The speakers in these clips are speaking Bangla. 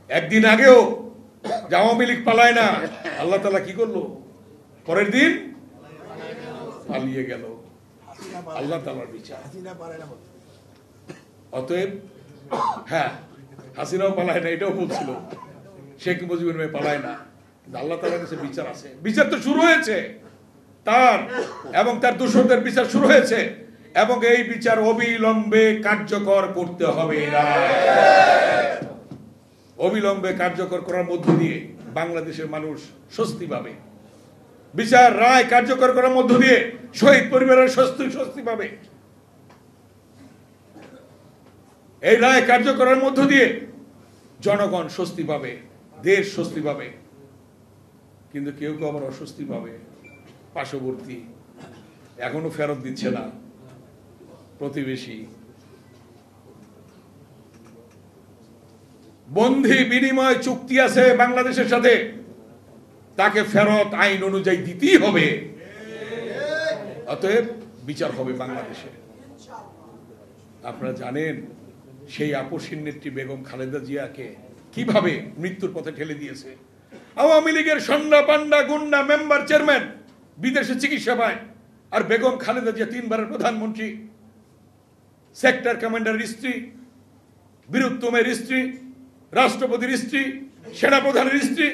একদিন আগেও আওয়ামী লীগ পালায় না, আল্লাহ তাআলা কি করলো? পরের দিন পালিয়ে গেল। আল্লাহ তাআলার বিচার। অতএব হ্যাঁ, হাসিনাও পালায় না, এটাও বলছিল, শেখ মুজিবুর রহমান পালায় না, কিন্তু আল্লাহ তাআলার কাছে বিচার আছে। বিচার তো শুরু হয়েছে তার এবং তার দোষরদের বিচার শুরু হয়েছে, এবং এই বিচার অবিলম্বে কার্যকর করতে হবে। অবিলম্বে কার্যকর করার মধ্য দিয়ে বাংলাদেশের মানুষ স্বস্তি পাবে। বিচার রায় কার্যকর করার মধ্য দিয়ে শহীদ পরিবারের স্বস্তি পাবে। এই রায় কার্যকরের মধ্য দিয়ে জনগণ স্বস্তি পাবে, দেশ স্বস্তি পাবে। কিন্তু কেউ কেউ আবার অস্বস্তি পাবে। পার্শ্ববর্তী এখনো ফেরত দিচ্ছে না, প্রতিবেশী, বন্ধি বিনিময় চুক্তি আছে বাংলাদেশের সাথে, তাকে ফেরত আইন অনুযায়ী দিতেই হবে। অতএব বিচার হবে বাংলাদেশে। আপনারা জানেন সেই আপসীর নেত্রী বেগম খালেদা জিয়াকে কিভাবে মৃত্যুর পথে ঠেলে দিয়েছে। আওয়ামী লীগের সন্ডা পান্ডা গুন্ডা মেম্বার চেয়ারম্যান বিদেশে চিকিৎসা পায়, আর বেগম খালেদা জিয়া 3 বারের প্রধানমন্ত্রী, সেক্টর কমান্ডারের স্ত্রী, বীরুত্তমের স্ত্রী, রাষ্ট্রপতির স্ত্রী, সেনাপ্রধানের স্ত্রী,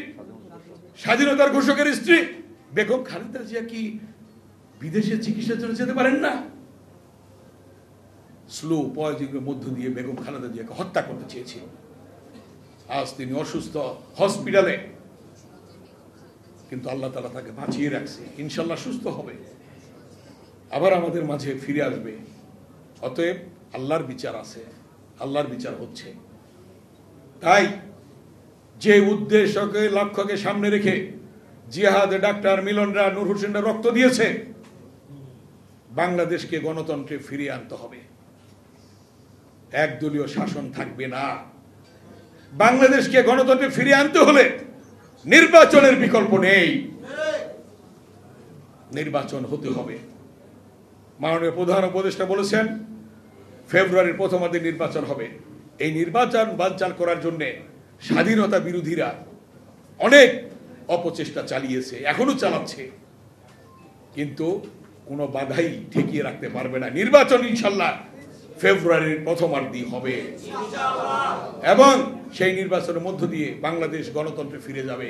স্বাধীনতার ঘোষকের স্ত্রী। বেগম খালেদা জিয়া কি বিদেশে চিকিৎসার জন্য যেতে পারেন না? স্লো পয়জনের মধ্য দিয়ে বেগম খালেদা জিয়াকে হত্যা করতে চেয়েছিল। আজ তিনি অসুস্থ হসপিটালে, কিন্তু আল্লাহ তাআলা তাকে বাঁচিয়ে রাখছে। ইনশাল্লাহ সুস্থ হবে, আবার আমাদের মাঝে ফিরে আসবে। অতএব আল্লাহর বিচার আছে, আল্লাহর বিচার হচ্ছে। তাই যে উদ্দেশ্যকে লক্ষ্যকে সামনে রেখে জিহাদে ডাক্তার মিলনরা, নূর হোসেনরা রক্ত দিয়েছে, বাংলাদেশকে গণতন্ত্রে ফিরিয়ে আনতে হবে। একদলীয় শাসন থাকবে না। বাংলাদেশকে গণতন্ত্রে ফিরিয়ে আনতে হলে নির্বাচনের বিকল্প নেই, নির্বাচন হতে হবে। মাননীয় প্রধান উপদেষ্টা বলেছেন ফেব্রুয়ারির প্রথমার্ধে নির্বাচন হবে। এই নির্বাচন বানচাল করার জন্য স্বাধীনতা বিরোধীরা অনেক অপচেষ্টা চালিয়েছে, এখনো চালাচ্ছে, কিন্তু কোনো বাধাই ঠেকিয়ে রাখতে পারবে না। নির্বাচন ইনশাল্লাহ ফেব্রুয়ারির প্রথমার্ধে হবে, এবং সেই নির্বাচনের মধ্য দিয়ে বাংলাদেশ গণতন্ত্রে ফিরে যাবে।